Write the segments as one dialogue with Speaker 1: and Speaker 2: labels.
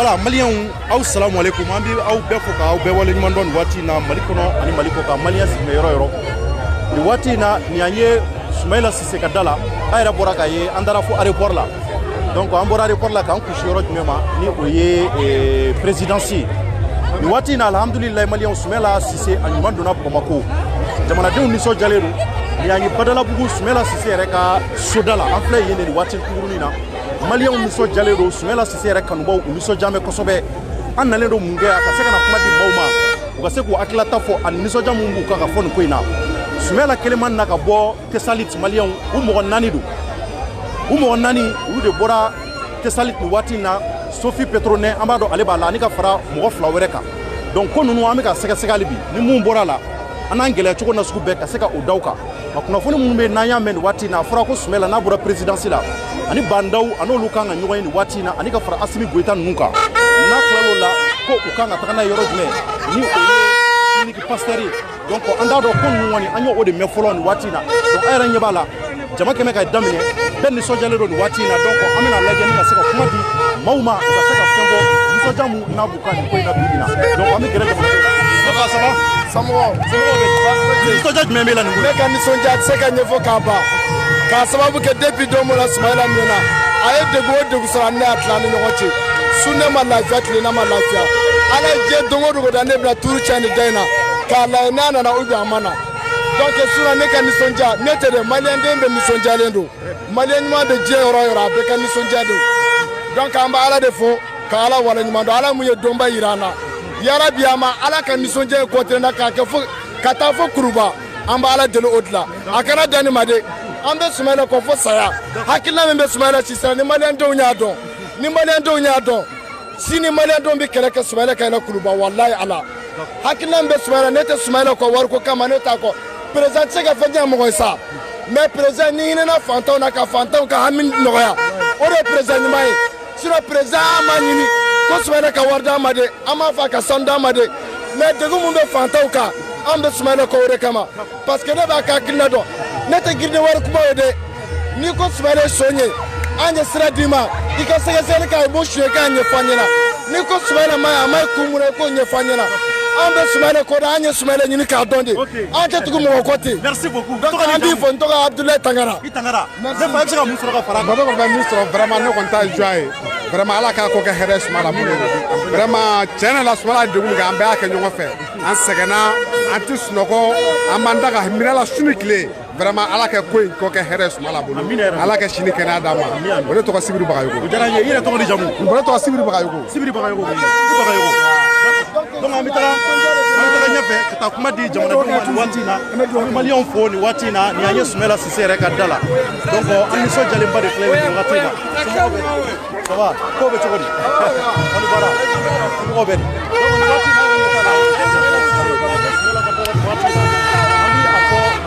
Speaker 1: Voilà, Maliens, assalamu alaikum. Ambi au befoka au bewale nyumandon wati na malikono ani malikoka Maliens meilleur euro. Ni wati na nianye Soumaïla Cissé kadala ayra boraka ye andara fo aéroport là. Donc ambora aéroport là kan kushi euro mema ni oye présidentiel. Ni wati na alhamdulillah Maliens Soumaïla Cissé anyumandona Bamako. Jamana de uniso jalero nianye badala bugu Soumaïla Cissé reka sodala en plein yene ni wati kurunina. Maliens uniso jalero Soumaïla Cissé reka nubo uniso jame kosobe an nalen do munge ka se kana kuma di mawma u ka se ko akilata fo an niso jamu mbu ka fo ko ina Soumaïla keleman na ka bo tesalit Maliens u mo nani do u mo nani u de bora tesalit ni wati na Sophie Petrone amado ale ba la ni ka fara mo fla wereka donc ko nunu amika sega segali bi ni mun bora la anan gele choko na suku be ka se ka o dawka makuna fo ni mun be na ya men wati na fara ko Soumaïla na bora présidentiel la ani bandaw anolu kanga nyogo ni wati na ani ka fara Assimi Goïta nunka na klalo la ko ukanga takana yoro dme ni o ni ki pasteri donc anda do ko nwoni anyo o de me folo ni wati na donc ayra nyebala jama keme ka damine ben ni sojale do ni wati na donc amina laje ni ka seka kuma di mauma ka seka fembo ni sojamu na bukani ko ina bidina donc ami gere ko ça va samo be sojaj memela ni ka ni sonja seka nyefo kaba ka sababu ke depuis domo la Soumaïla mena aye de go sara ne atlane no hoche sunne ma la fiat na ma la fiat ala je dongo do da ne bla turu chani daina ka la nana na ubi amana donc sura ne kan sonja ne te de Malien dembe ni sonja lendo Malien ma de je oro be kan ni sonja do donc amba ala de fo ka ala wala ni mando ala mu ye domba irana yara biama ala kan ni sonja ko te na ka fo kata fo kuruba amba ala de odla akana dani made ambe Soumaïla ko fo saya hakilla membe Soumaïla Cissé ni Malien do nya don ni Malien do nya don sini Malien do bi kele ke Soumaïla kayla kuluba wallahi ala hakilla membe Soumaïla nete Soumaïla ko war ko kama neta ko président sega fanya mo sa mais président ni na fantaw na ka fantaw ka hamin noya o de président ni mai sira président manini ko Soumaïla ka warda made ama fa ka sanda made mais de gumbe fantaw ka ambe Soumaïla ko re kama parce que ne ba ka kinna do nete girde war kuma wede ni ko Soumaïla sonye anye sira dima ika sege ka bo shwe ka anye fanyela ni ko Soumaïla ma amai kumure ko nye fanyela ambe Soumaïla ko da anye Soumaïla ni ka donde ante tugu mo kote merci beaucoup donc andi fo ntoka Abdoulaye Tangara je fa sera musoro ka fara baba ko ministre vraiment ne konta joie vraiment ala ka ko ka here Soumaïla vraiment chena la Soumaïla de mu ga ambe aka nyongo fe an segana antis noko amanda ka mirala sunikle vraiment ala ka koy ko ka here Soumaïla bolo ala ka shini kana dama bolo to ka sibiru bagayugo jaranye ira to di jamu bolo to ka sibiru bagayugo donc amitala nyafe kata kuma di jamana bi watina Maliens fo ni watina ni anye Soumaïla Cissé reka dala donc ani so jale mbade play watina ça va ko be chogodi on bara ko be donc watina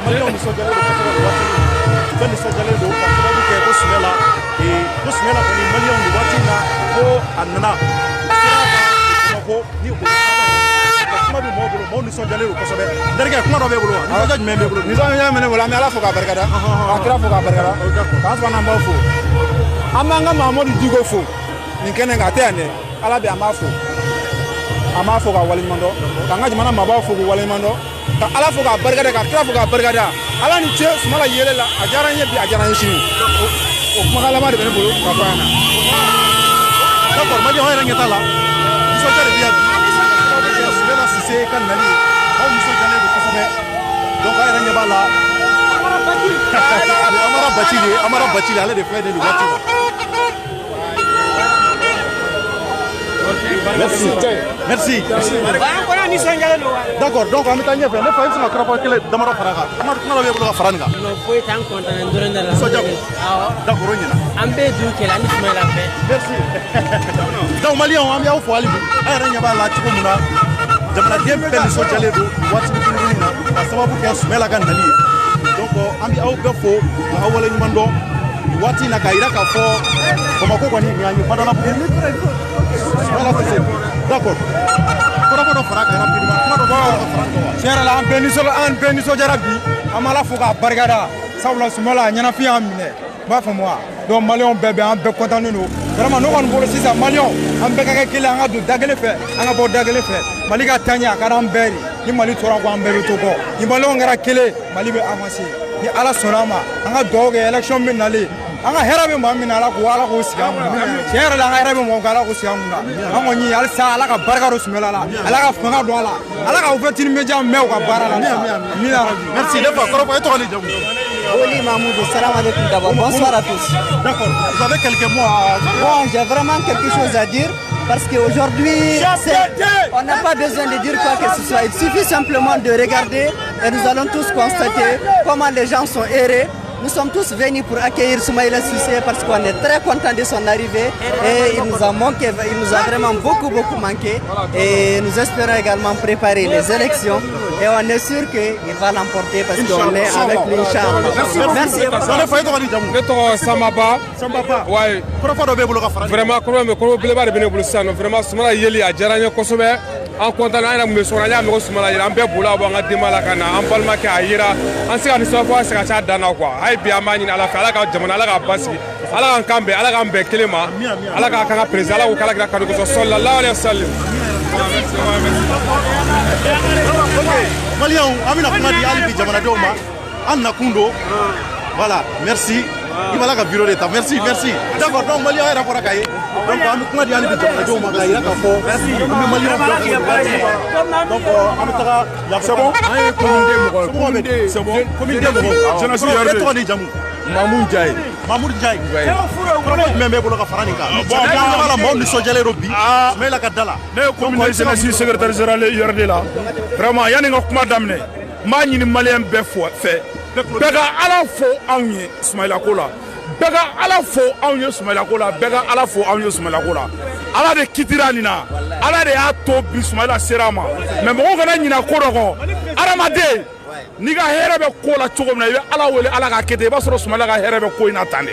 Speaker 1: Maliens ni so jale do ben so jale do ko Soumaïla et ko Soumaïla ko ni Maliens ni watina ko anana ko ni ko kuma bi mo bolo mo ni sonjale ko sobe derga kuma do be bolo ni sonjaj me be bolo ni sonjaj me bolo ala fo ka barkada akira fo ka barkada kan so na mo fo amanga Mamadou Digo fo ni kene ngate ane ala be amafo ka wali mando kanga jumana maba fo ko wali mando ka ala fo ka barkada ka akira fo ka barkada ala ni che Soumaïla yele la ajaranye bi ajaranye shini o kuma kala ma de be bolo ka bana d'accord ma je hoyra ngeta la Soumaïla Cissé kan nali on muso jale do kosobe donc ay ranya bala amara bachili ale de fay de wati merci d'accord donc amita nyefe ne fay sima krapa kele damaro faraga kuma la be faranga
Speaker 2: no foi tan content ndurenda la
Speaker 1: so jago d'accord nyina
Speaker 2: ambe du kele ani Soumaïla fe
Speaker 1: merci donc Maliens am yaw fo ali ay ranya bala ci ko muna jamana dem ben so jale do wati ni na sababu ke Soumaïla kan nali donc ambi aw be fo awole ni mando wati na kaira ka fo ko mako ko ni nyanyi padala bu Soumaïla Cissé d'accord ko do fara ka rapidement ko do fara
Speaker 3: Sera la an beni so jarabi amala fo ka bargada sabula Soumaïla nyana fi amine b'a fɔ moi donc maliyɛnw bɛɛ bɛ an bɛɛ kɔntannen don vraiment ne kɔni bolo sisan maliyɛnw an bɛɛ ka kɛ kelen an ka don da kelen fɛ an ka bɔ da kelen fɛ mali ka taa ɲɛ a ka d'an bɛɛ de ni mali tora kɔ an bɛɛ bɛ to kɔ ni maliyɛnw kɛra kelen mali bɛ avancer ni ala sɔnna a ma an ka dugawu kɛ élection bɛ nalen an ka hɛrɛ bɛ maa min na ala k'o sigi an kunna tiɲɛ yɛrɛ la an ka hɛrɛ bɛ mɔgɔ kan ala k'o sigi an kunna an kɔni halisa ala ka barika don Soumaïla la ala ka fanga don a la ala ka ouverture média mɛn u ka baara la
Speaker 1: merci ne fa kɔrɔfɔ e tɔgɔ ni jamu
Speaker 4: Oli Mahmoud, salam alaikum d'abord. Bonsoir à tous.
Speaker 1: D'accord, vous avez quelques mots à...
Speaker 4: Bon, j'ai vraiment quelque chose à dire parce qu'aujourd'hui, on n'a pas besoin de dire quoi que ce soit. Il suffit simplement de regarder et nous allons tous constater comment les gens sont errés. Nous sommes tous venus pour accueillir Soumaïla Cissé parce qu'on est très content de son arrivée et il nous a manqué, il nous a vraiment beaucoup manqué et nous espérons également préparer les élections et on est sûr qu'il va l'emporter parce qu'on est avec lui, Inch'Allah. Merci.
Speaker 5: Samaba. Ouais. Vraiment, vraiment, Soumaïla yeli a jaranya kosɛbɛ. An kontaan an yɛrɛ kun bɛ sɔrɔ an y'a mɛn ko Soumaïla yira an bɛɛ bolila ka bɔ an ka denbaya la ka na an balimakɛ a yira an se ka nin sababu se ka ca dan na quoi hali bi an b'a ɲini ala fɛ ala ka jamana ala k'a basigi ala k'an kan bɛn ala k'an bɛn kelen ma ala k'a kan ka président ala k'o k'ala kira kanu kosɔn sallallahu alayhi wa sallam.
Speaker 1: Maliyɛnw an bɛna kuma di hali bi jamanadenw ma an nakun don voilà merci i b'a la ka bureau de ta merci d'accord donc maliyɛnw yɛrɛ fɔra k'a ye donc an bɛ kuma di hali bi jamanadenw ma k'a yira k'a fɔ an bɛ maliyɛnw bɛɛ fo donc an bɛ taga c'est bon an ye commune den mɔgɔw jeunesse yɛrɛ de tɔgɔ ni jamu Mamoudou Ndiaye kɔrɔfɔ jumɛn b'e bolo ka fara nin kan la maaw nisɔndiyalen don bi Soumaïla ka da la
Speaker 6: ne ye commune jeunesse secrétaire général yɛrɛ de la vraiment yanni n ka kuma daminɛ n b'a ɲini maliyɛn bɛɛ fɛ bɛɛ ka ala fo anw ye Soumaïla ko la bɛɛ ka ala fo anw ye Soumaïla ko la bɛɛ ka ala fo anw ye Soumaïla ko la ala de kitira nin na ala de y'a to bi Soumaïla sera a ma mais mɔgɔw kana ɲina ko dɔ kɔ adamaden n'i ka hɛrɛ bɛ ko la cogo min na i bɛ ala wele ala k'a kɛ ten i b'a sɔrɔ Soumaïla ka hɛrɛ bɛ ko in na tan de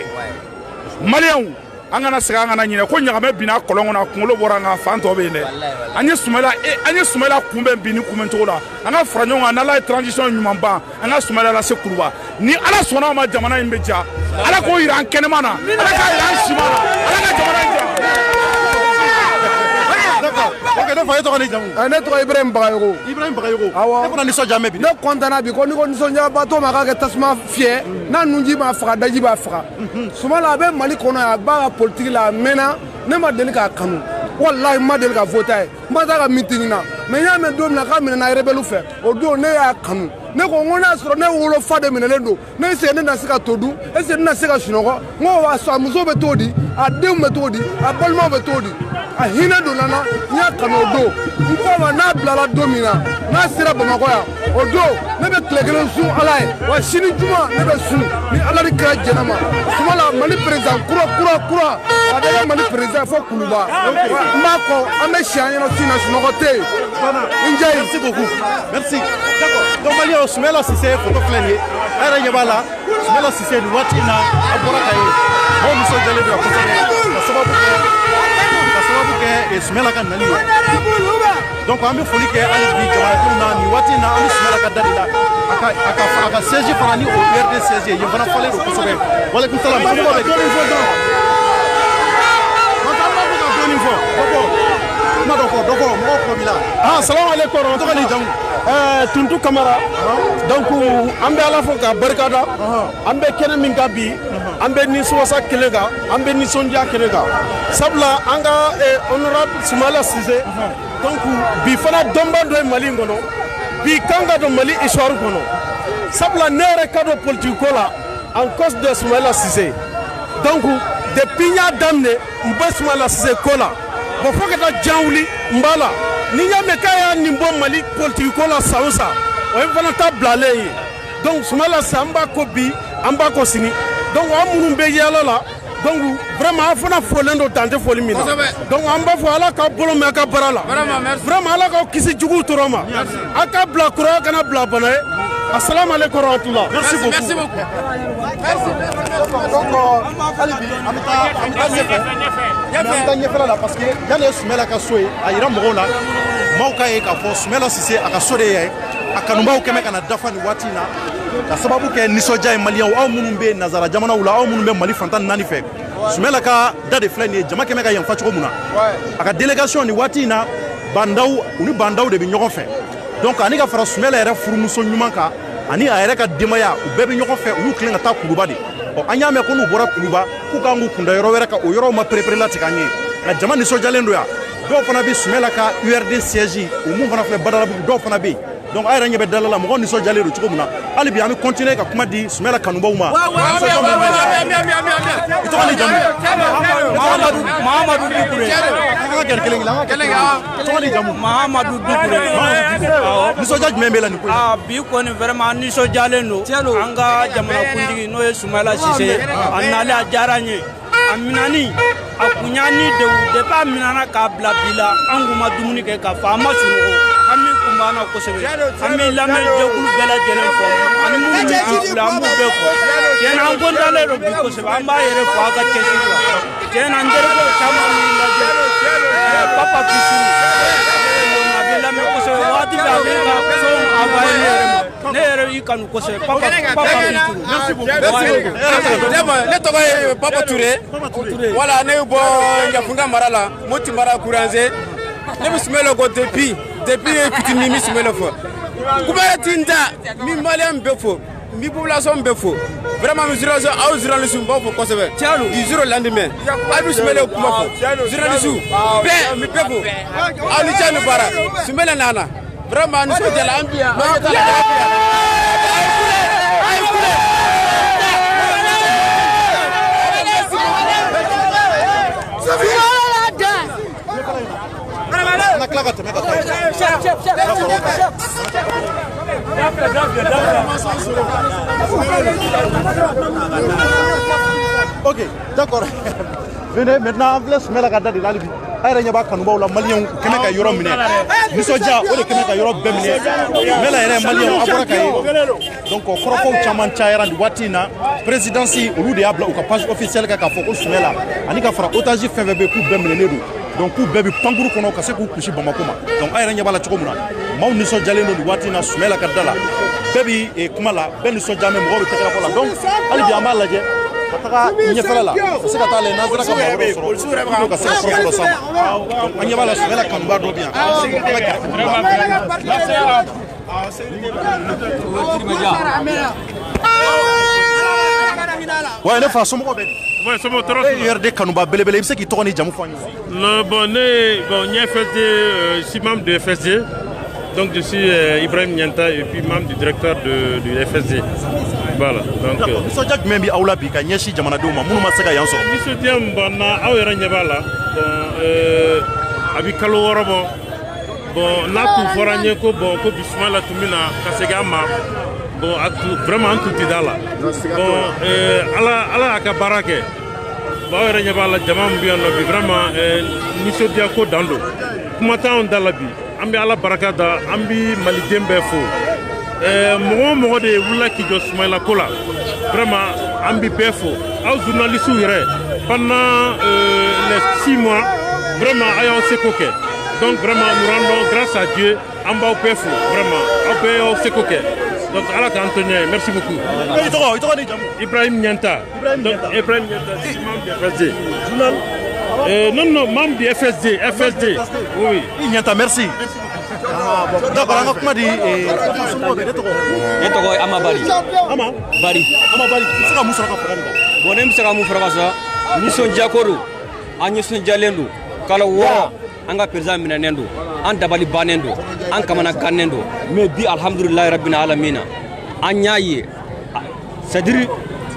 Speaker 6: maliyɛnw an kana segin an kana ɲinɛ ko ɲagamɛ binna kɔlɔn kɔnɔ a kunkolo bɔra nka fan tɔ bɛ yen dɛ an ye Soumaïla kunbɛn bi ni kunbɛn cogo la an ka fara ɲɔgɔn kan n'ala ye transition ɲuman ban an ka Soumaïla lase Kuruba ni ala sɔnna a ma jamana in bɛ ja ala k'o jira an kɛnɛma na ala k'a jira an sima na ala ka jamana in ja.
Speaker 1: ok ne fa e tɔgɔ ni jamu
Speaker 7: ne tɔgɔ Ibrahim Bagayogo
Speaker 1: awɔ e fana nisɔndiya mɛn bi
Speaker 7: ne kɔntana bi ko ni ko nisɔndiyabatɔ ma k'a kɛ tasuma fiyɛ n'a nunji b'a faga daji b'a faga Soumaïla a bɛ Mali kɔnɔ yan a b'a ka politique la a mɛnna ne ma deli k'a kanu walahi ma deli ka voter ye n ma taa ka meeting na mais n y'a mɛn don min na k'a minɛna rebelle fɛ o don ne y'a kanu ne ko n ko n'a sɔrɔ ne wolofa de minɛlen don ne est-ce que ne na se ka to dun est-ce que ne na se ka sunɔgɔ n ko a muso bɛ cogo di a denw bɛ cogo di a balimaw bɛ cogo di a hinɛ donna na n y'a kanu o don n ko ma n'a bilala don min na n'a sera Bamakɔ yan o don ne bɛ tile kelen sun ala ye wa sini juma ne bɛ sun ni ala ni kira jɛnɛ ma Soumaïla Mali président kura a bɛ kɛ Mali président fo Kuluba n b'a kɔ an bɛ si an ɲɛna sin na sunɔgɔ tɛ yen n jɛ
Speaker 1: merci beaucoup merci d'accord donc maliyɛnw Soumaïla Cissé photo filɛ nin ye a yɛrɛ ɲɛ b'a la Soumaïla Cissé nin waati in na a bɔra ka ye maaw nisɔndiyalen don kosɛbɛ ka sababu kɛ Soumaïla ka nali ye donc an bɛ foli kɛ hali bi jamanadenw na nin waati in na an bɛ Soumaïla ka da de la a ka siège fana ni o URD siège ye yen fana falen don kosɛbɛ walekum salam somɔgɔw bɛ dɔɔnin fɔ dɔrɔn mɔgɔw kulo b'i la
Speaker 7: salamu aleykum
Speaker 1: tɔgɔ ni jamu
Speaker 7: Tuntu Kamara donc an bɛ ala fo k'a barikada an bɛ kɛnɛ min kan bi an bɛ nisɔnwasa kelen kan an bɛ nisɔndiya kelen kan sabula an ka honorable Soumaïla Cissé donc bi fana dɔnba dɔ ye Mali in kɔnɔ bi kan ka don Mali histoire kɔnɔ sabula ne yɛrɛ ka don politique ko la en cause de Soumaïla Cissé donc depuis n y'a daminɛ n bɛ Soumaïla Cissé ko la bon fo ka taa jan wuli n b'a la ni y'a mɛn k'a y'a nin bɔ Mali politique ko la san o san o ye fana ta bilalen ye donc Soumaïla Cissé an b'a ko bi an b'a ko sini donc an minnu bɛ yaala la donc vraiment an fana folen don dan tɛ foli min na donc an b'a fɔ ala k'aw bolo mɛn a ka baara la vraiment ala k'aw kisi juguw tɔɔrɔ ma a ka bila kura kana bila bana ye assalamu aleykum warahmatullah
Speaker 1: merci beaucoup donc hali bi an bɛ taa ɲɛfɛ mais an bɛ taa ɲɛfɛla la parce que yanni Soumaïla ka so ye a yira mɔgɔw la maaw k'a ye k'a fɔ Soumaïla Cissé a ka so de ye a kanubaw kɛmɛ ka na dafa nin waati in na ka sababu kɛ nisɔndiya ye maliyɛnw aw minnu bɛ nazara jamanaw la aw minnu bɛ mali fantan naani fɛ Soumaïla ka da de filɛ nin ye jama kɛmɛ ka yanfa cogo min na a ka délégation nin waati in na bandaw u ni bandaw de bɛ ɲɔgɔn fɛ donc ani ka fara Soumaïla yɛrɛ furumuso ɲuman kan ani a yɛrɛ ka denbaya u bɛɛ bɛ ɲɔgɔn fɛ u y'u tilen ka taa Kuluba de an y'a mɛn ko n'u bɔra Kuluba k'u kan k'u kunda yɔrɔ wɛrɛ kan o yɔrɔw ma perepere latigɛ an ye nka jama nisɔndiyalen don yan dɔw fana bɛ Soumaïla ka URD siège o mun fana filɛ Badalabugu dɔw fana bɛ yen donc a yɛrɛ ɲɛ bɛ dala la mɔgɔw nisɔndiyalen don cogo min na hali bi an bɛ continuer ka kuma di Soumaïla kanubaw ma i tɔgɔ ni jamu Mahamadu Dukure an ka gɛrɛ kelen kelen an ka tɔgɔ ni jamu
Speaker 8: Mahamadu Dukure
Speaker 1: nisɔndiya jumɛn b'e la nin ko in na
Speaker 8: bi kɔni vraiment nisɔndiyalen don an ka jamanakuntigi n'o ye Soumaïla Cissé a nali a diyara n ye a minani a kun y'an ni degun depuis a minana k'a bila bi la an kun ma dumuni kɛ k'a fɔ an ma sunɔgɔ an min kun b'an na kosɛbɛ an bɛ lamɛnjɛkulu bɛɛ lajɛlen fɔ ani minnu bɛ an filɛ an b'u bɛɛ fɔ tiɲɛna an kɔntalen don bi kosɛbɛ an b'a yɛrɛ fɔ a ka cɛsiri la tiɲɛna n terikɛw caman min lajɛ Papa Kisuru a bɛ lamɛn kosɛbɛ waati bɛɛ a bɛ ka fɛnw envoyer ne yɛrɛ ma ne yɛrɛ y'i kanu kosɛbɛ Papa Kisuru
Speaker 9: ne tɔgɔ ye Papa Touré voilà ne bɛ bɔ Yafunga mara la Moti mara Kuranze ne bɛ Soumaïla ko depuis fitinin mi Soumaïla fɔ kubɛrɛ ti n da mi maliyɛn bɛɛ fɔ mi population bɛɛ fɔ vraiment mi journaliste aw journaliste n b'aw fɔ kosɛbɛ du jour au lendemain aw bɛ Soumaïla kuma fɔ journaliste bɛɛ mi bɛɛ fɔ aw ni cɛ ni baara Soumaïla nana vraiment nisɔndiyala an bi yan
Speaker 1: Ok, d'accord. Venez, maintenant, on laisse Soumaïla ka da de la Libye. A yɛrɛ ɲɛ b'a kanubaw la maliyɛnw u kɛmɛ ka yɔrɔ minɛ nisɔndiya o de kɛmɛ ka yɔrɔ bɛɛ minɛ Soumaïla yɛrɛ maliyɛnw a bɔra ka ye donc kɔrɔfɔw caman cayara nin waati in na présidence olu de y'a bila u ka page officielle kan k'a fɔ ko Soumaïla ani ka fara otage fɛn fɛn bɛ k'u bɛɛ minɛlen don donc k'u bɛɛ bɛ pankuru kɔnɔ ka se k'u kusi Bamako ma donc a yɛrɛ ɲɛ b'a la cogo min na maaw nisɔndiyalen don nin waati in na Soumaïla ka da la bɛɛ bɛ kuma la bɛɛ nisɔndiya mɛ mɔgɔw bɛ tɛgɛrɛ fɔ la donc hali bi an b'a lajɛ ka taga ɲɛfɛla la ka se ka taa lajɛ n'an sera ka mɔgɔ wɛrɛw sɔrɔ pour ka se ka fɔlɔ s'an ma donc an ɲɛ b'a la Soumaïla kanuba dɔ bɛ yan ouais ne fa somɔgɔw bɛ
Speaker 10: ouais somɔgɔw tɔɔrɔ
Speaker 1: e URD kanuba belebele i bɛ se k'i tɔgɔ ni jamu fɔ an ye
Speaker 10: bon n ye FSD je suis membre de FSD donc je suis Ibrahim Nianta et puis membre du directeur du FSD voilà donc
Speaker 1: nisɔndiya jumɛn bɛ aw la bi ka ɲɛsin jamanadenw ma minnu ma se ka yan sɔrɔ
Speaker 10: nisɔndiya min b'an na aw yɛrɛ ɲɛ b'a la a bɛ kalo 6 bɔ bon n'a tun fɔra n ye ko bon ko bi Soumaïla tun bɛ na ka segin an ma bon vraiment an tun tɛ d'a la bon ala y'a ka baara kɛ bon aw yɛrɛ ɲɛ b'a la jama min bɛ yan nɔ bi vraiment nisɔndiya ko dan don kuma t'anw da la bi an bɛ ala barika da an bɛ maliden bɛɛ fo mɔgɔ o mɔgɔ de ye wulila k'i jɔ Soumaïla ko la vraiment an bɛ bɛɛ fo aw journalistes yɛrɛ pendant les 6 mois vraiment a y'aw seko kɛ donc vraiment nous rendons grâce à Dieu an b'aw bɛɛ fo vraiment aw bɛɛ y'aw seko kɛ donc ala k'an to ɲɛ ye merci beaucoup.
Speaker 1: i tɔgɔ ni jamu.
Speaker 10: Ibrahim Nianta donc Ibrahim Nianta membre du FSD. non membre du FSD oui.
Speaker 1: Nianta merci. D'accord, an ka kuma di
Speaker 11: ne tɔgɔ ye Ama Bari. Bari
Speaker 1: i bɛ se ka mun sɔrɔ ka fara nin kan.
Speaker 11: bon ne bɛ se ka mun fara ka sa nisɔndiya ko don an nisɔndiyalen don kalo 6 an ka président minɛnen don an dabali bannen don an kamana gannen don mais bi alhamdulilayi rabbil alamina an y'a ye c'est à dire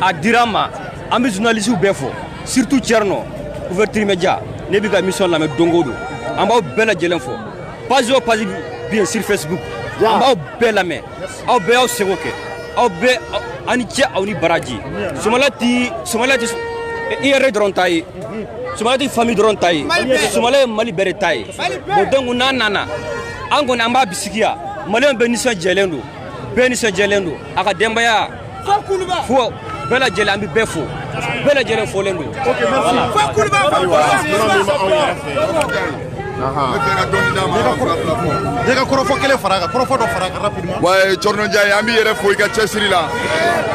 Speaker 11: a dira an ma an bɛ journalistes bɛɛ fɔ surtout Thierno ouverture média ne bɛ ka émission lamɛn don o don an b'aw bɛɛ lajɛlen fɔ page o page bien sur Facebook an b'aw bɛɛ lamɛn aw bɛɛ y'aw seko kɛ aw bɛɛ aw ni cɛ aw ni baraji Soumaïla tɛ IRD dɔrɔn ta ye Soumaïla tɛ famille dɔrɔn ta ye Soumaïla ye Mali bɛɛ de ta ye bon donc n'a nana an kɔni an b'a bisikiya maliyɛnw bɛɛ nisɔndiyalen don bɛɛ nisɔndiyalen don a ka denbaya fo bɛɛ lajɛlen an bɛ bɛɛ fo bɛɛ lajɛlen fɔlen don.
Speaker 1: ne ka kɔrɔfɔ kelen fara kan kɔrɔfɔ dɔ fara kan rapidement
Speaker 12: ouais Thierno Ndiaye an b'i yɛrɛ fo i ka cɛsiri la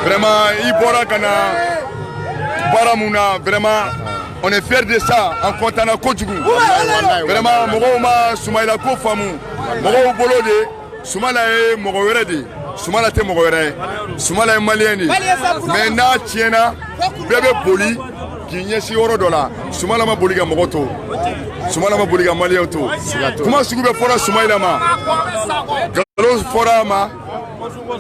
Speaker 12: vraiment i bɔra ka na baara mun na vraiment on est fiers de ça en content na kojugu vraiment mɔgɔw ma Soumaïla ko faamu mɔgɔw bolo de Soumaïla ye mɔgɔ wɛrɛ de Soumaïla tɛ mɔgɔ wɛrɛ ye Soumaïla ye malien de mais n'a tiɲɛna bɛɛ bɛ boli k'i ɲɛsin yɔrɔ dɔ la Soumaïla ma boli ka mɔgɔ to Soumaïla ma boli ka malien to kuma sugu bɛ fɔra Soumaïla ma nkalon fɔra a ma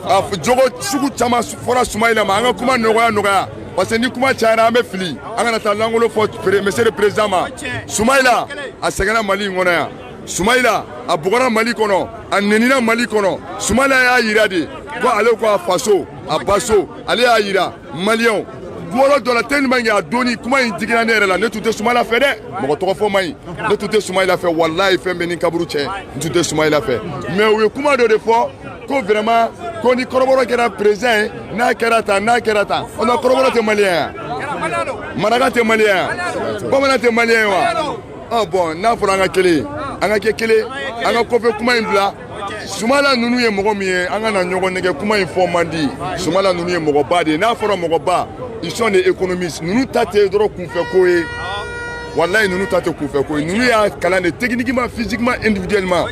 Speaker 12: a jogo sugu caman fɔra Soumaïla ma an ka kuma nɔgɔya parce que ni kuma cayara an bɛ fili an kana taa langolo fɔ monsieur le président ma Soumaïla a sɛgɛnna Mali in kɔnɔ yan Soumaïla a bugɔra Mali kɔnɔ a nenina Mali kɔnɔ Soumaïla y'a yira de ko ale ko a faso a baso ale y'a yira maliyɛnw wɔlɔ dɔ la tellement a donni kuma in digira ne yɛrɛ la ne tun tɛ Soumaïla fɛ dɛ mɔgɔ tɔgɔ fɔ man ɲi ne tun tɛ Soumaïla fɛ walayi fɛn bɛ ni kaburu cɛ n tun tɛ Soumaïla fɛ mais u ye kuma dɔ de fɔ ko vraiment ko ni kɔrɔbɔrɔ kɛra président ye n'a kɛra tan o la kɔrɔbɔrɔ tɛ maliyɛn ye maraka tɛ maliyɛn ye bamanan tɛ maliyɛn ye wa bon n'a fɔra an ka kelen an ka kɛ kelen an ka kɔfɛ kuma in bila Soumaïla ninnu ye mɔgɔ min ye an ka na ɲɔgɔn nɛgɛ kuma in fɔ man di Soumaïla ninnu ye mɔgɔba de ye n'a fɔra mɔgɔba ils sont des économistes ninnu ta tɛ dɔrɔn kunfɛ ko ye wallahi ninnu ta tɛ kunfɛ ko ye ninnu y'a kalan de techniquement physiquement individuellement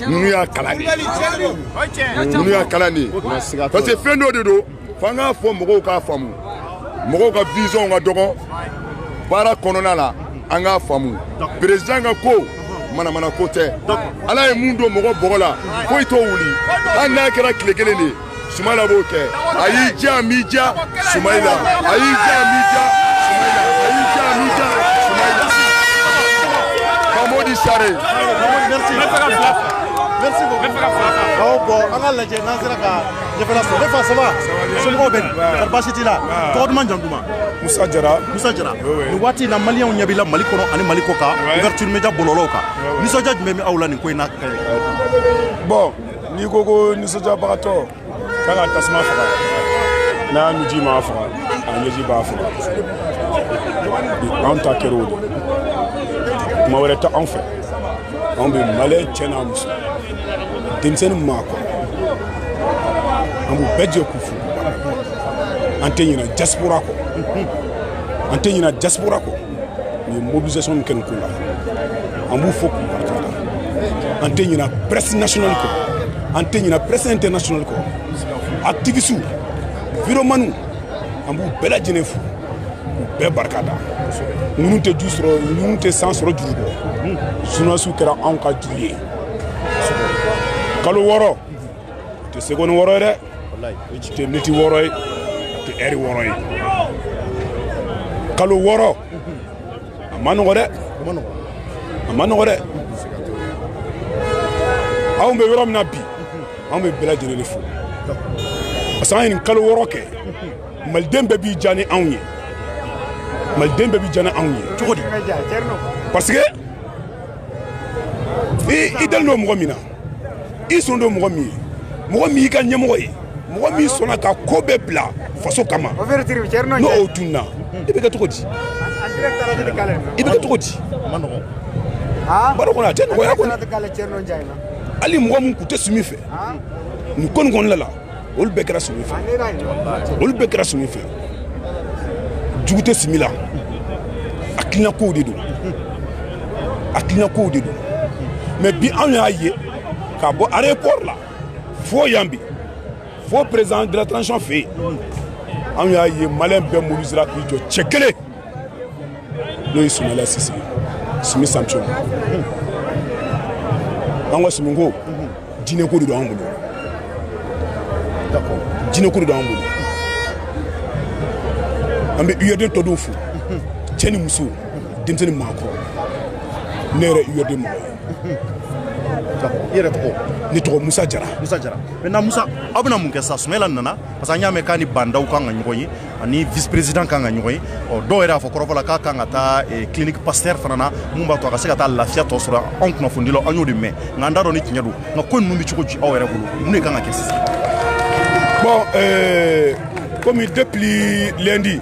Speaker 12: ninnu y'a kalan de ninnu y'a kalan de parce que fɛn dɔ de don f'an k'a fɔ mɔgɔw k'a faamu mɔgɔw ka vision ka dɔgɔ baara kɔnɔna la an k'a faamu président ka ko manamana ko tɛ ala ye mun don mɔgɔ bɔgɔ la foyi t'o wuli hali n'a kɛra tile kelen de Soumaïla b'o kɛ a y'i diya a m'i diya Soumaïla a y'i diya a m'i diya Soumaïla a y'i diya a m'i diya Soumaïla Mamodi Sare
Speaker 1: merci beaucoup bon an ka lajɛ n'an sera ka ɲɛfɛla sɔrɔ ne fa ça va somɔgɔw bɛ di kɔri baasi t'i la tɔgɔ duman jamu duman
Speaker 6: Musa Jara
Speaker 1: nin waati in na maliyɛnw ɲɛ b'i la Mali kɔnɔ ani Mali kɔ kan ouverture média bɔlɔlɔw kan nisɔndiya jumɛn bɛ aw la nin ko in na
Speaker 6: bon n'i ko nisɔndiyabagatɔ kan ka tasuma faga n'a nuji m'a faga a ɲɛji b'a faga anw ta kɛra o de kuma wɛrɛ tɛ anw fɛ anw bɛ maliyɛn cɛ n'a muso denmisɛnnin maakɔrɔ an b'u bɛɛ jɛ k'u fo an tɛ ɲinɛ diaspora kɔ an tɛ ɲinɛ diaspora kɔ u ye mobilisation min kɛ nin ko la an b'u fo k'u barikada an tɛ ɲinɛ presse nationale kɔ an tɛ ɲinɛ presse internationale kɔ activistes viromaniw an b'u bɛɛ lajɛlen fo k'u bɛɛ barikada ninnu tɛ ju sɔrɔ ninnu tɛ san sɔrɔ juru bɔ journalistes kɛra anw ka juru ye kalo 6 tɛ seconde 6 ye dɛ tɛ minute 6 ye tɛ heure 6 ye kalo 6 a ma nɔgɔ dɛ a ma nɔgɔ dɛ anw bɛ yɔrɔ min na bi anw bɛ bɛɛ lajɛlen de fo parce que an ye nin kalo 6 kɛ maliden bɛɛ b'i diya ni anw ye maliden bɛɛ b'i diya ni anw ye cogo di parce que i dalen don mɔgɔ min na i sɔn don mɔgɔ min ye mɔgɔ min y'i ka ɲɛmɔgɔ ye mɔgɔ min sɔnna ka ko bɛɛ bila faso kama n'o tunna i bɛ kɛ cogo di i bɛ kɛ cogo di baro kɔnɔ a tɛ nɔgɔya kɔni hali mɔgɔ min tun tɛ sumi fɛ nin ko nin kɔnɔna la olu bɛɛ kɛra sumi fɛ olu bɛɛ kɛra sumi fɛ jugu tɛ simi la hakilina kow de don hakilina kow de don mais bi anw y'a ye k'a bɔ aéroport la fo yan bi fo président de la transition fɛ yen anw y'a ye maliyɛn bɛɛ mobilisera k'i jɔ cɛ kelen n'o ye Soumaïla Cissé sumi champion an ka sumi ko diinɛ ko de don an bolo diinɛ ko de don an bolo an bɛ URD tɔdenw fo cɛ ni muso denmisɛnnin maakɔrɔ ne yɛrɛ URD mɔgɔ ye
Speaker 1: i yɛrɛ tɔgɔ
Speaker 6: ne tɔgɔ Musa Jara
Speaker 1: maintenant Musa aw bɛna mun kɛ sa Soumaïla nana parce que an y'a mɛn k'a ni bandaw kan ka ɲɔgɔn ye ani vice président kan ka ɲɔgɔn ye dɔw yɛrɛ y'a fɔ kɔrɔfɔ la k'a kan ka taa clinique Pasteur fana na mun b'a to a ka se ka taa lafiya tɔ sɔrɔ anw kunnafonidilaw an y'o de mɛn nka an t'a dɔn ni tiɲɛ don nka ko ninnu bɛ cogo di aw yɛrɛ bolo mun de kan ka kɛ sisan
Speaker 6: bon comme depuis lundi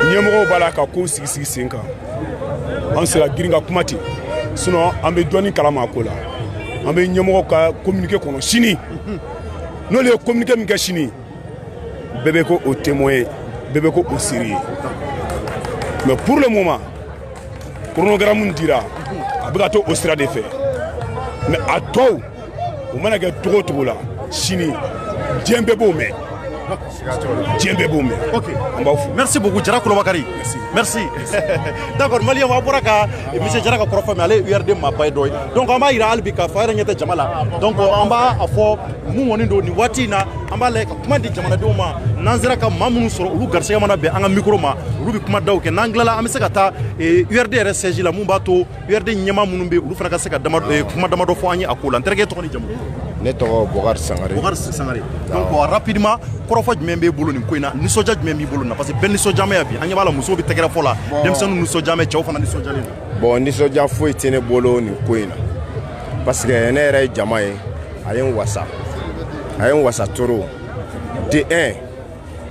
Speaker 6: ɲɛmɔgɔw b'a la ka kow sigi sen kan an sera girin ka kuma ten sinon an bɛ dɔɔnin kalama a ko la an bɛ ɲɛmɔgɔ ka communiqué kɔnɔ sini n'olu ye communiqué min kɛ sini bɛɛ bɛ ko o témoin ye bɛɛ bɛ ko o siri ye mais pour le moment chronogramme dira a bɛ ka to o sira de fɛ mais a tɔw o mana kɛ togo o togo la sini diɲɛ bɛɛ b'o mɛn.
Speaker 1: Ok, merci beaucoup Jara Kulobakari. Merci. D'accord, Malien wa boraka monsieur Jara ka korofa mais ale URD ma bay doy. Donc on va ira albi ka fa nyata jamala. Donc on va afo mu woni do ni wati na amba le ka kuma di jamana do ma nanzira ka mamu soro ulu garse mana be anga micro ma ulu bi kuma daw ke nanglala am se ka ta URD RSG la mu bato URD nyama munu be ulu fana ka se ka dama kuma dama do fo anyi akola nterge to ni jamu.
Speaker 13: Ne tɔgɔ Bokar Sangare.
Speaker 1: Bokar Sangare. Donc rapidement kɔrɔfɔ jumɛn bɛ bolo nin ko in na nisɔndiya jumɛn b'i bolo na parce que bɛɛ nisɔndiyamɛ ya bi an ɲɛ b'a la musow bɛ tɛgɛrɛ fɔ la denmisɛnninw nisɔndiyamɛ cɛw fana nisɔndiyalen don.
Speaker 13: Bon nisɔndiya foyi tɛ ne bolo nin ko in na parce que ne yɛrɛ ye jama ye a ye n wasa toro de 1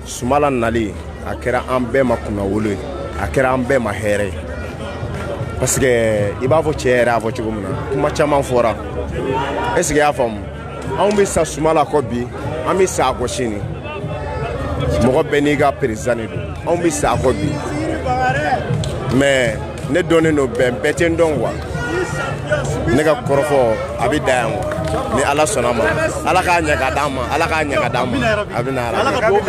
Speaker 13: Sumala nali a kɛra an bɛɛ ma kunna wolo ye a kɛra an bɛɛ ma hɛrɛ ye parce que i b'a fɔ cɛ yɛrɛ a fɔ cogo min na kuma caman fɔra est ce que i y'a faamu anw bɛ sa Sumala kɔ bi an bɛ sa a kɔ sini mɔgɔ bɛɛ n'i ka président de don anw bɛ sa a kɔ bi mais ne dɔnnen don bɛɛ tɛ n dɔn quoi ne ka kɔrɔfɔ a bɛ da yan quoi ni Ala sɔnna ma Ala k'a ɲɛ ka d'an ma Ala k'a ɲɛ ka d'an ma a bɛ na Ala ka dugawu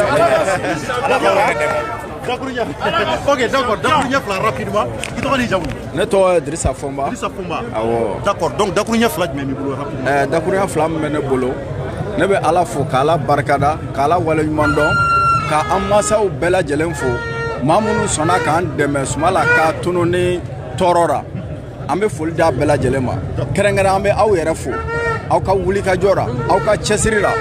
Speaker 1: Ok, d'accord, Dakurunya fila rapidement. Qui tɔgɔ ni jamu?
Speaker 14: Ne tɔgɔ ye Dirisa Fɔnba.
Speaker 1: Dirisa Fɔnba.
Speaker 14: Awɔ.
Speaker 1: D'accord, donc Dakurunya fila jumɛn b'i bolo rapidement?
Speaker 14: Dakurunya fila min bɛ ne bolo, ne bɛ Ala fo k'Ala barikada, k'Ala waleɲuman dɔn, ka an mansaw bɛɛ lajɛlen fo, maa minnu sɔnna k'an dɛmɛ Sumala ka tunu ni tɔɔrɔ la. An bɛ foli d'a bɛɛ lajɛlen ma. Kɛrɛnkɛrɛn an bɛ aw yɛrɛ fo, aw ka wulikajɔ la, aw ka cɛsiri la.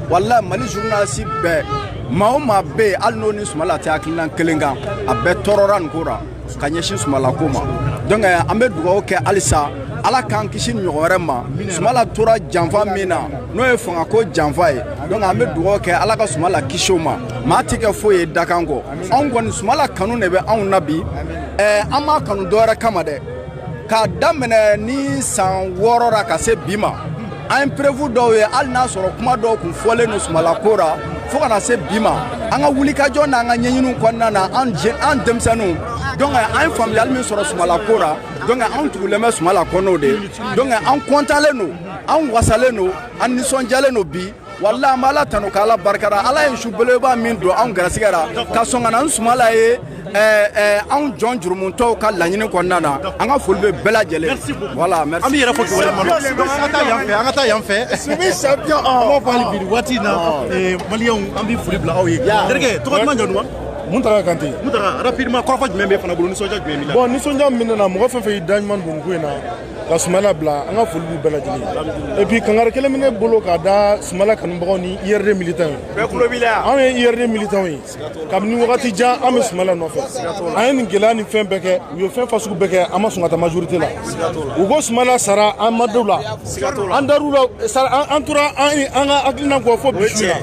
Speaker 14: Walahi Mali journaliste bɛɛ maa o maa bɛ yen hali n'o ni Sumala tɛ hakilina kelen kan a bɛɛ tɔɔrɔra nin ko la ka ɲɛsin Sumala ko ma donc an bɛ dugawu kɛ halisa Ala k'an kisi ɲɔgɔn wɛrɛ ma Sumala tora janfa min na n'o ye fangako janfa ye donc an bɛ dugawu kɛ Ala ka Sumala kisi o ma maa tɛ kɛ foyi ye dakan kɔ anw kɔni Sumala kanu de bɛ anw na bi an m'a kanu dɔwɛrɛ kama dɛ k'a daminɛ ni san 6 la ka se bi ma an ye prévu dɔw ye hali n'a sɔrɔ kuma dɔw kun fɔlen no Sumala ko la fo kana se bi ma an ka wulikajɔ n'an ka ɲɛɲiniw kɔnɔna na an denmisɛnninw donc an ye faamuyali min sɔrɔ Sumala ko la donc an tugulen bɛ Sumala kɔnɔw de donc an kɔntanlen don an wasalen don an nisɔndiyalen don bi walahi an bɛ Ala tanu k'Ala barikada Ala ye su belebeleba min don anw garisigɛ la ka sɔn ka na ni Sumala ye anw jɔn jurumuntɔw ka laɲini kɔnɔna na an ka foli bɛ bɛɛ lajɛlen voilà merci.
Speaker 1: An bɛ yɛrɛ fɔ k'i waleɲuman dɔn donc an ka taa yan fɛ Subi champion an b'a fɔ hali bi waati in na maliyɛnw an bɛ foli bila aw ye terikɛ tɔgɔ duman jamu duman
Speaker 6: Muntaka Kante.
Speaker 1: Muntaka rapidement kɔrɔfɔ jumɛn b'e fana bolo nisɔndiya jumɛn b'i la?
Speaker 6: Bon nisɔndiya min bɛ ne na mɔgɔ fɛn fɛn y'i da ɲuman don ko in na ka Sumala bila an ka foli b'u bɛɛ lajɛlen et puis kangari kelen bɛ ne bolo k'a da Sumala kanubagaw ni IRD militants ye. Bɛɛ tulo b'i la yan. Anw ye IRD militants ye kabini wagati jan an bɛ Sumala nɔfɛ an ye nin gɛlɛya ni fɛn bɛɛ kɛ u ye fɛn fasugu bɛɛ kɛ an ma sɔn ka taa majorité la u ko Sumala sara an ma dɔw la an dar'u la an tora an ka hakilina kɔ fo bi su la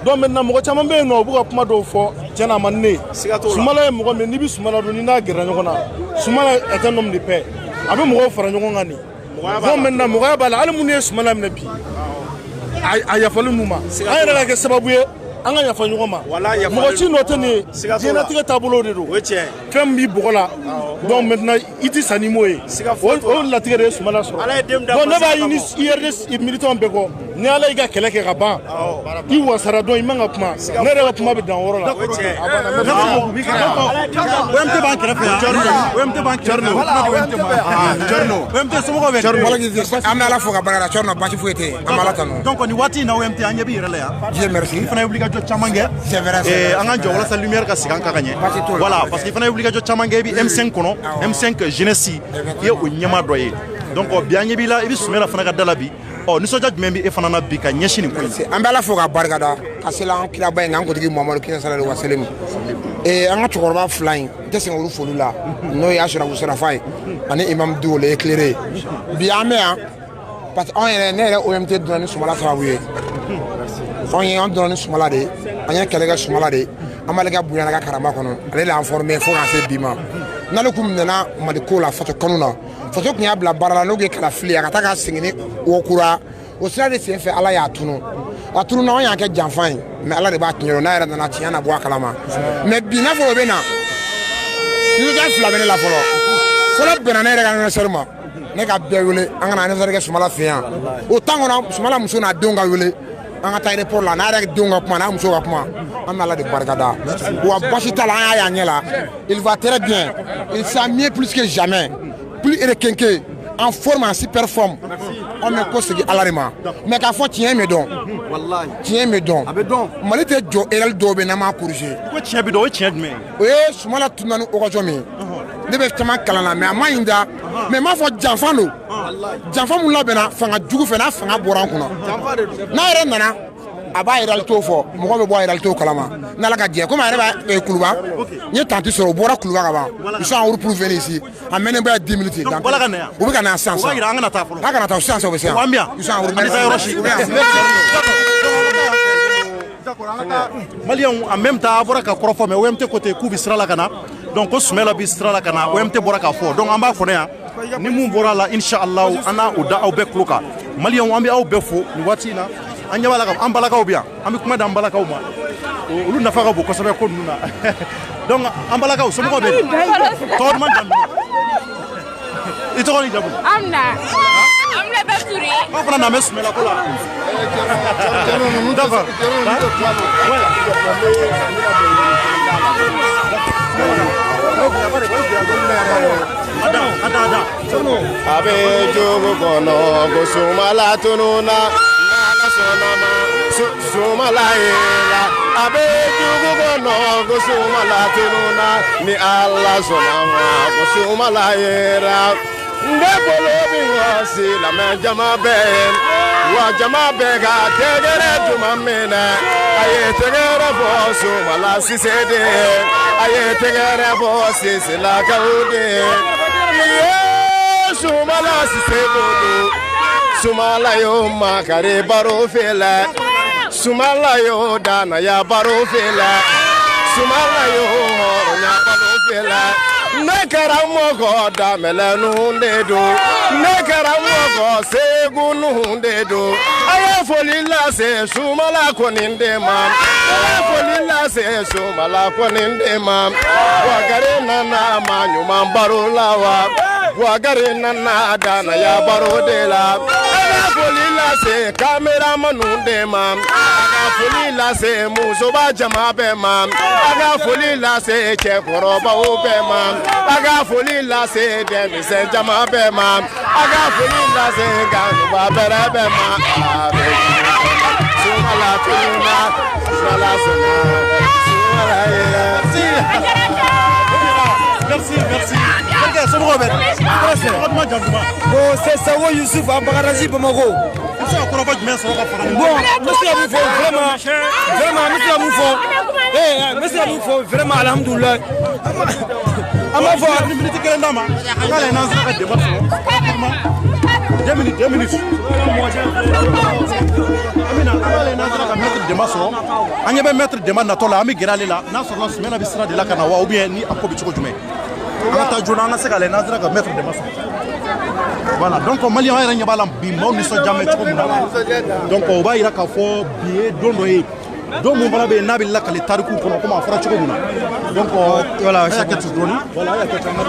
Speaker 6: donc maintenant mɔgɔ caman bɛ yen nɔ u b'u ka kuma dɔw fɔ tiɲɛ na a ma ne ye Sumala ye mɔgɔ min n'i bɛ Sumala dɔn n'i n'a gɛrɛla ɲɔgɔn na Sumala est un homme de paix a bɛ mɔgɔw fara ɲɔgɔn kan nin donc maintenant mɔgɔya b'a la hali minnu ye Sumala minɛ bi a yafalen n'u ma an yɛrɛ ka kɛ sababu ye an ka yafa ɲɔgɔn ma mɔgɔ ci nɔ tɛ nin ye diɲɛlatigɛ taabolo de don fɛn min b'i bɔgɔ la donc maintenant i tɛ sa ni m'o ye o latigɛ de ye Sumala sɔrɔ donc ne b'a ɲini IRD militants bɛɛ kɔ ni Ala y'i ka kɛlɛ kɛ ka ban i wasara dɔn i man ka kuma ne yɛrɛ ka kuma bɛ dan o yɔrɔ la
Speaker 1: OMT b'an kɛrɛfɛ yan OMT b'an kɛrɛfɛ OMT somɔgɔw bɛ
Speaker 15: an bɛ Ala fo ka barikada Thierno basi foyi tɛ yen an bɛ Ala tanu
Speaker 1: donc nin waati in na OMT an ɲɛ b'i yɛrɛ la yan
Speaker 15: Dieu merci
Speaker 1: i fana ye wulikajɔ caman kɛ an ka jɔ walasa lumière ka sigi an kan ka ɲɛ voilà parce que i fana ye wulikajɔ caman kɛ i bɛ M5 kɔnɔ M5 jeunesse i ye o ɲɛmaa dɔ ye donc bi an ɲɛ b'i la i bɛ Sumala fana ka da la bi nisɔndiya jumɛn bɛ e fana na bi ka ɲɛsin nin ko in
Speaker 15: an bɛ Ala fo ka barikada ka sela an kiraba in kan an kuntigi Muhamadu kira sallallahu alaihi wasallam an ka cɛkɔrɔba fila in n tɛ sɛgɛn olu foli la n'o ye Asurafu Sarafa ye ani Imam Dugo le éclairé bi an bɛ yan parce que anw yɛrɛ ne yɛrɛ OMT donna ni Sumala sababu ye an donna ni Sumala de an ye kɛlɛ kɛ Sumala de an b'ale ka bonya ka karama kɔnɔ ale de y'an formé fo ka se bi ma n'ale kun minɛna Maliko la faso kanu na faso kun y'a bila baara la n'o ye kalafili a ka taa ka segin ni Wokura o sira de sen fɛ Ala y'a tunu a tununa anw y'a kɛ janfa ye mais Ala de b'a tiɲɛ n'a yɛrɛ nana tiɲɛ na bɔ a kalama mais bi n'a fɔ o bɛ na nisɔndiya fila bɛ ne la fɔlɔ fɔlɔ bɛnna ne yɛrɛ ka anniversaire ma ne ka bɛɛ wele an kana anniversaire kɛ Sumala fɛ yan o temps kɔnɔ Sumala muso n'a denw ka wele an ka taa aéroport la n'a yɛrɛ denw ka kuma n'a muso ka kuma an bɛ Ala de barikada wa basi t'a la an y'a y'an ɲɛ la il va très bien il sera mieux plus que jamais plus requinqué en forme en super forme on me ko segi Ala de ma mais k'a fɔ tiɲɛ min dɔn tiɲɛ min dɔn Mali tɛ jɔ erreur dɔw bɛ n'an m'a corriger
Speaker 1: ko tiɲɛ bi dɔn o ye tiɲɛ jumɛn
Speaker 15: o ye Sumala tunna ni occasion min ne bɛ caman kalan na mais a ma ɲi da mais n m'a fɔ janfa don janfa mun labɛnna fanga jugu fɛ n'a fanga bɔra an kunna n'a yɛrɛ nana a b'a réalité fɔ mɔgɔ bɛ bɔ a réalité kalama n'Ala ka jɛ komi a yɛrɛ bɛ Kuluba n ye tanti sɔrɔ o bɔra Kuluba ka ban ils sont en route pour venir ici a mɛnnen bɛ 10 minutes donc u bɛ ka na yan sisan sisan an kana taa sisan o bɛ se yan ils sont en route
Speaker 1: Maliens en même temps a bɔra ka kɔrɔfɔ mais OMT côté k'u bɛ sira la ka na donc ko Sumala bɛ sira la ka na OMT bɔra k'a fɔ donc an b'a fɔ ne yan ni mun bɔra la inshallah an n'a o da aw bɛɛ tulo kan Maliens an bɛ aw bɛɛ fo nin waati in na an ɲɛ b'a la an balakaw bɛ yan an bɛ kuma di an balakaw ma olu nafa ka bon kosɛbɛ ko ninnu na donc an balakaw somɔgɔw bɛ yen tɔgɔ duman jamu i tɔgɔ ni jamu Amina Bature aw fana na mɛn Sumala ko la d'accord voilà
Speaker 13: abe jogo kono go Sumala tununa nana sonama Sumala yela abe jogo kono go Sumala tununa ni Allah sonama go Sumala yela ndebolo bingosi la me jama ben wa jama bega tegere tumamena aye tegere bo Sumala sisede aye tegere bo sisela kaude Sumala sisebodo Sumala yo makare baro fela Sumala yo dana ya baro fela Sumala yo ya baro fela nekara mogo damele nundedo nekara mogo segunu nundedo aye folila se Sumala koninde mam aye folila se Sumala koninde mam wagare nana manyuma baro lawa wagare nana dana ya baro de la aga folila se camera manunde mam aga folila se musoba jama be mam aga folila se chekoroba obe mam aga folila se demise jama be mam aga folila se ganu ba bere be mam Sumala tuna Sumala
Speaker 1: merci
Speaker 3: bon c'est Sawo Youssouf à Bagarazi Bamako bon monsieur Amoufo vraiment monsieur Amoufo monsieur Amoufo vraiment alhamdoulilah ama fo
Speaker 1: minute kelen dama kala na zaka débat 2 minutes amina kala na zaka mettre débat so anya be mettre débat na tola ami girale la na so la semaine bisra de la kana wa ou bien ni akobi chiko jume ata jona na seka le na zaka mettre débat so voilà donc Mali ha ranya balam bi mo ni so jamme chiko muna donc o ba ira ka fo bié dondo yi do mo bala be nabil la kale tariku kono ko ma fara chiko muna donc voilà chaque chose doni voilà ya ka tanga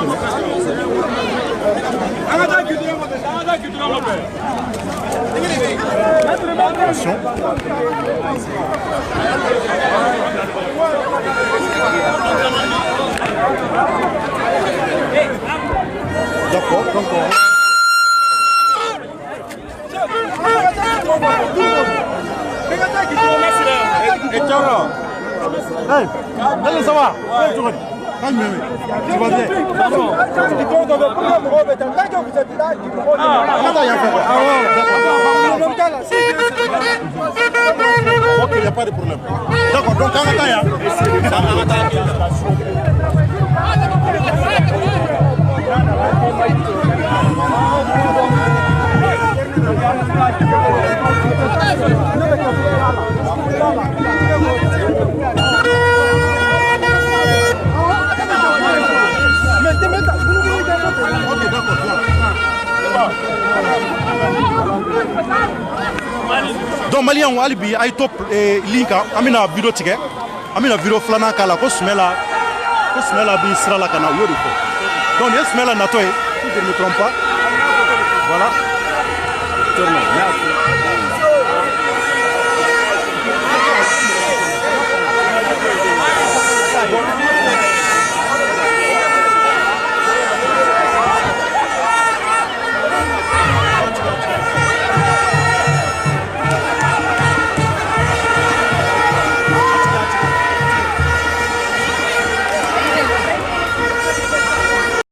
Speaker 1: attention d'accord donc hey, ça va? Calme-toi. Tu vas bien? Ok, il n'y a pas de problème. D'accord, donc quand on donc malien hali bi ay top link an bɛna video tigɛ an bɛna video filanan k'a la ko Sumela bi sira la ka na u y'o de fɔ donc nin ye Sumela natɔ ye si je ne me trompe pas voilà.